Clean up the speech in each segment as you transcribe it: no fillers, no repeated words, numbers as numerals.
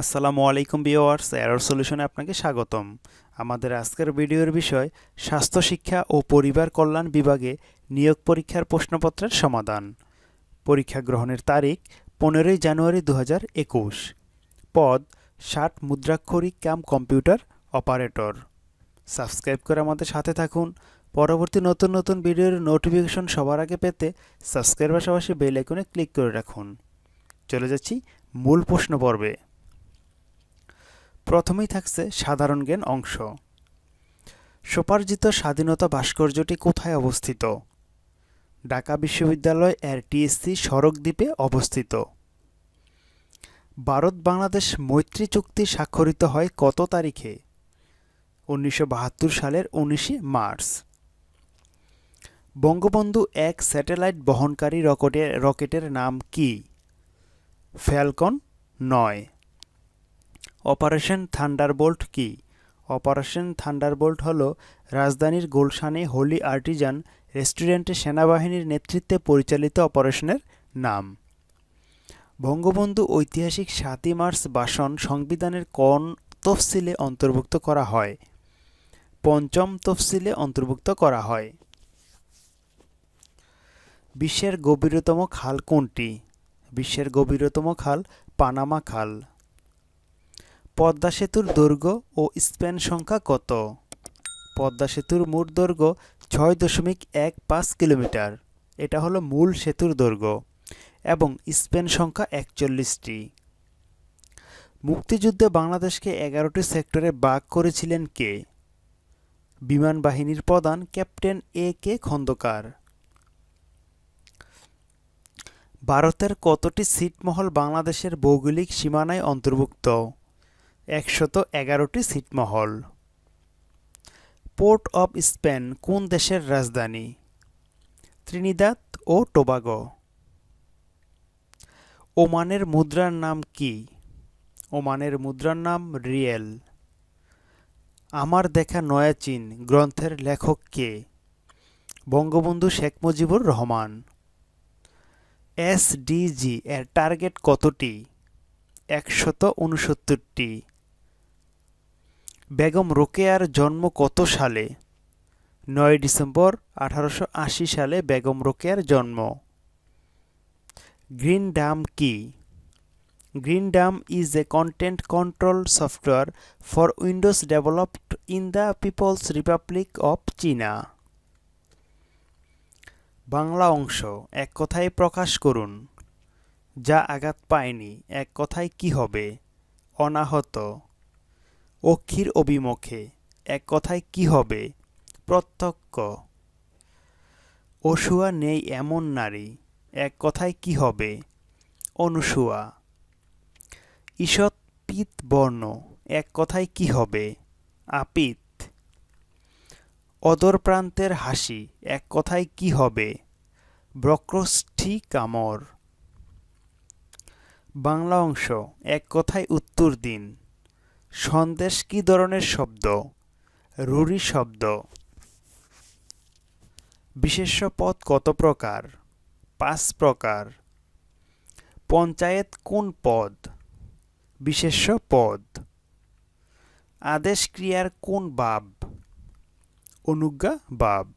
আসসালামু আলাইকুম viewers, error সলিউশনে আপনাকে স্বাগতম। আমাদের আজকের ভিডিওর বিষয় স্বাস্থ্য শিক্ষা ও পরিবার কল্যাণ বিভাগে নিয়োগ পরীক্ষার প্রশ্নপত্রের সমাধান। পরীক্ষা গ্রহণের তারিখ 15 জানুয়ারি 2021। পদ 60 মুদ্রাক্ষরিক কম্পিউটার অপারেটর। সাবস্ক্রাইব করে আমাদের সাথে থাকুন। পরবর্তী নতুন নতুন ভিডিওর নোটিফিকেশন সবার আগে পেতে সাবস্ক্রাইব পাশাপাশি বেল আইকনে ক্লিক করে রাখুন। চলে যাচ্ছি মূল প্রশ্ন পর্বে। প্রথমেই থাকছে সাধারণ জ্ঞান অংশ। স্বোপার্জিত স্বাধীনতা ভাস্কর্যটি কোথায় অবস্থিত? ঢাকা বিশ্ববিদ্যালয় এর টিএসসি সড়ক দ্বীপে অবস্থিত। ভারত বাংলাদেশ মৈত্রী চুক্তি স্বাক্ষরিত হয় কত তারিখে? 1972 সালের 19 মার্চ। বঙ্গবন্ধু 1 স্যাটেলাইট বহনকারী রকেটের নাম কি? ফ্যালকন 9। অপারেশন থান্ডারবোল্ট কি? অপারেশন থান্ডারবোল্ট হল রাজধানীর গুলশানে হোলি আর্টিজান রেস্টুরেন্টে সেনাবাহিনীর নেতৃত্বে পরিচালিত অপারেশনের নাম। বঙ্গবন্ধু ঐতিহাসিক 7ই মার্চ ভাষণ সংবিধানের কোন তফসিলে অন্তর্ভুক্ত করা হয়? পঞ্চম তফসিলে অন্তর্ভুক্ত করা হয়। বিশ্বের গভীরতম খাল কোনটি? বিশ্বের গভীরতম খাল পানামা খাল। পদ্মা সেতুর দৈর্ঘ্য ও স্প্যান সংখ্যা কত? পদ্মা সেতুর মোট দৈর্ঘ্য 6.15 কিলোমিটার। এটা হলো মূল সেতুর দৈর্ঘ্য এবং স্প্যান সংখ্যা 41টি। মুক্তিযুদ্ধে বাংলাদেশকে 11টি সেক্টরে ভাগ করেছিলেন কে? বিমান বাহিনীর প্রধান ক্যাপ্টেন এ কে খন্দকার। ভারতের কতটি ছিটমহল বাংলাদেশের ভৌগোলিক সীমানায় অন্তর্ভুক্ত? 111টি ছিটমহল। পোর্ট অব স্পেন কোন দেশের রাজধানী? ত্রিনিদাদ ও টোবাগো। ওমানের মুদ্রার নাম কি? ওমানের মুদ্রার নাম রিয়েল। আমার দেখা নয়া চীন গ্রন্থের লেখক কে? বঙ্গবন্ধু শেখ মুজিবুর রহমান। এসডিজি এর টার্গেট কতটি? 169টি। বেগম রোকেয়ার জন্ম কত সালে? 9 ডিসেম্বর 1880 সালে বেগম রোকেয়ার জন্ম। গ্রিন ডাম কি? Green Dam is a content control software for Windows developed in the People's Republic of China. Bangla অংশ এক কথায় প্রকাশ করুন। যা আঘাত পায়নি এক কথায় কি হবে? অনাহত। অক্ষির অভিমুখে এক কথায় কি হবে? প্রত্যক্ষ। অসুয়া নেই এমন নারী এক কথায় কি হবে? অনুসুয়া। ঈষৎ পিত বর্ণ এক কথায় কি হবে? আপিত। অদর প্রান্তের হাসি এক কথায় কি হবে? বক্রষ্ঠী কামর। বাংলা অংশ এক কথায় উত্তর দিন। সন্দেশ কি ধরনের শব্দ? রুড়ি শব্দ। বিশেষ্য পদ কত প্রকার? 5 প্রকার। পঞ্চায়েত কোন পদ? বিশেষ্য পদ। আদেশ ক্রিয়ার কোন ভাব? অনুজ্ঞা ভাব।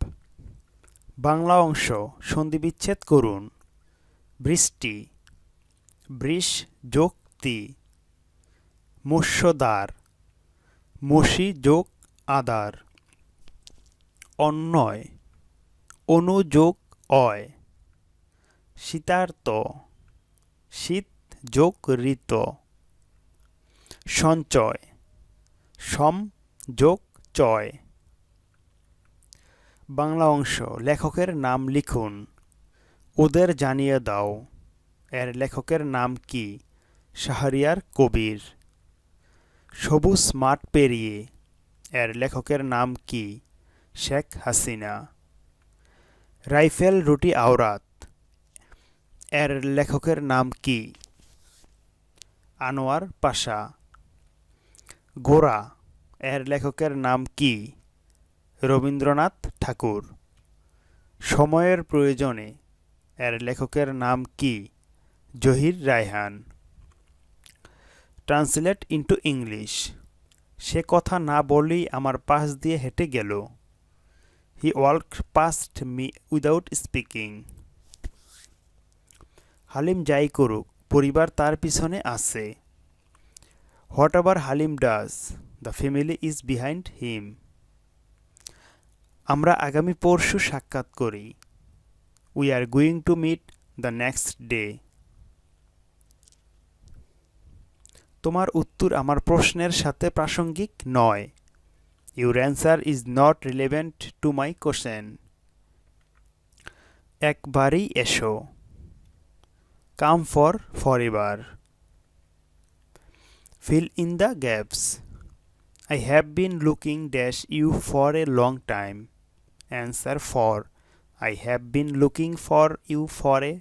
বাংলা অংশ সন্ধিবিচ্ছেদ করুন। বৃষ্টি। বৃষ যোগ তি। মৎস্যদ্বার। মসি যোগ আদার। অন্যয়। অনু যোগ অয়। শীতার্ত। শীত যোগ ঋত। সঞ্চয়। সম যোগ চয়। বাংলা অংশ লেখকের নাম লিখুন। ওদের জানিয়ে দাও এর লেখকের নাম কি? শাহরিয়ার কবির। সবুজ মাঠ পেরিয়ে এর লেখকের নাম কি? শেখ হাসিনা। রাইফেল রুটি আওরাত এর লেখকের নাম কি? আনোয়ার পাশা। গোরা এর লেখকের নাম কি? রবীন্দ্রনাথ ঠাকুর। সময়ের প্রয়োজনে এর লেখকের নাম কি? Zahir Raihan. Translate into English. সে কথা না বললেই আমার পাশ দিয়ে হেঁটে গেল। He walked past me without speaking. Halim যাই করুক, পরিবার তার পিছনে আছে। Whatever Halim does, the family is behind him. আমরা আগামী পরশু সাক্ষাৎ করি। We are going to meet the next day. তোমার উত্তর আমার প্রশ্নের সাথে প্রাসঙ্গিক নয়। Your answer is not relevant to my question. একবারই এসো। কাম forever. Fill in the gaps. I have been looking dash you for a long time. Answer for. I have been looking for you for a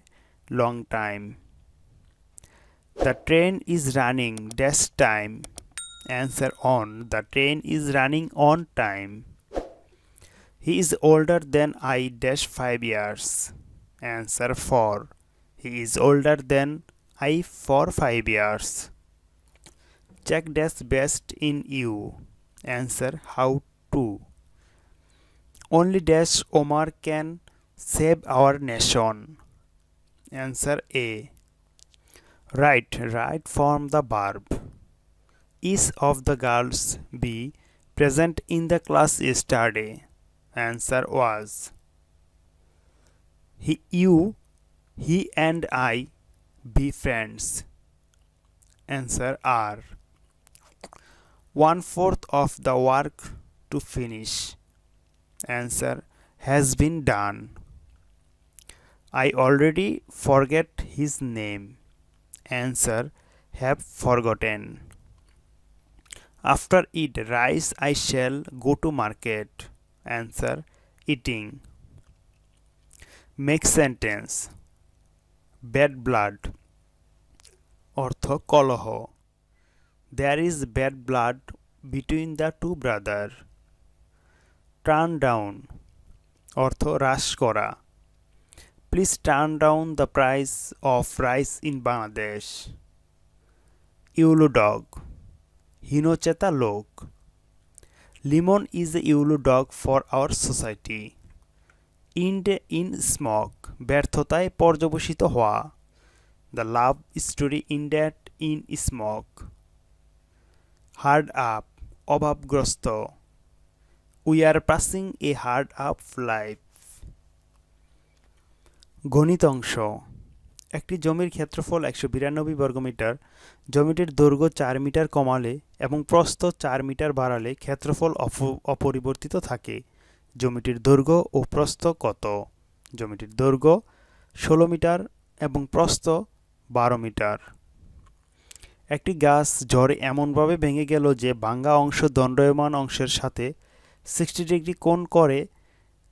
long time. The train is running dash time. Answer on. The train is running on time. He is older than I dash 5 years. Answer for. He is older than I for 5 years. Check dash best in you. Answer how to. Only dash Omar can save our nation. Answer A. Right from the verb. Each of the girls be present in the class yesterday. Answer was. He and I be friends. Answer are. 1/4 of the work to finish. Answer has been done. I already forget his name. Answer have forgotten. After eat rice I shall go to market. Answer eating. Make sentence. Bad blood. অর্থ কলহ। There is bad blood between the two brothers. Turn down অর্থ হ্রাস করা। Please turn down the price of rice in Bangladesh. Yellow dog হীনচেতা লোক। Lemon is a yellow dog for our society. End in smoke ব্যর্থতায় পর্যবসিত হওয়া। The love story ended in smoke. Hard up অভাবগ্রস্ত। We are passing a hard up life. গণিত অংশ। একটি জমির ক্ষেত্রফল 192 বর্গমিটার। জমিটির দৈর্ঘ্য 4 মিটার কমালে এবং প্রস্থ 4 মিটার বাড়ালে ক্ষেত্রফল অপরিবর্তিত থাকে। জমিটির দৈর্ঘ্য ও প্রস্থ কত? জমিটির দৈর্ঘ্য 16 মিটার এবং প্রস্থ 12 মিটার। একটি গাছ ঝড়ে এমনভাবে ভেঙে গেল যে ভাঙা অংশ দণ্ডায়মান অংশের সাথে 60 ডিগ্রি কোণ করে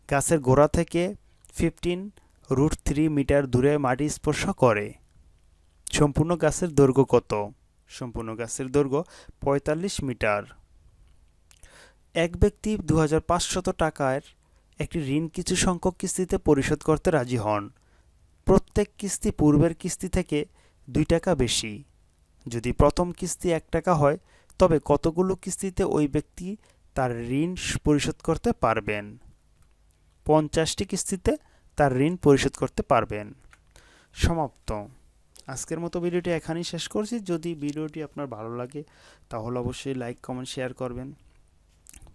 গাছের গোড়া থেকে 15√3 মিটার দূরে মাটি স্পর্শ করে। সম্পূর্ণ গাছের দৈর্ঘ্য কত? সম্পূর্ণ গাছের দৈর্ঘ্য 45 মিটার। এক ব্যক্তি 2500 টাকার একটি ঋণ কিছু সংখ্যক কিস্তিতে পরিশোধ করতে রাজি হন। প্রত্যেক কিস্তি পূর্বের কিস্তি থেকে 2 টাকা বেশি। যদি প্রথম কিস্তি 1 টাকা হয় তবে কতগুলো কিস্তিতে ওই ব্যক্তি তার ঋণ পরিশোধ করতে পারবেন? 50টি কিস্তিতে তার ঋণ পরিশোধ করতে পারবেন। সমাপ্ত। আজকের মতো ভিডিওটি এখানেই শেষ করছি। যদি ভিডিওটি আপনার ভালো লাগে তাহলে অবশ্যই লাইক কমেন্ট শেয়ার করবেন।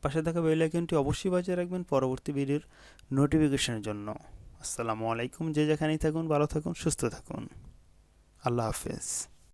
পাশে থাকা বেল আইকনটি অবশ্যই বাজিয়ে রাখবেন পরবর্তী ভিডিওর নোটিফিকেশনের জন্য। আসসালামু আলাইকুম। যে যেখানেই থাকুন ভালো থাকুন সুস্থ থাকুন। আল্লাহ হাফেজ।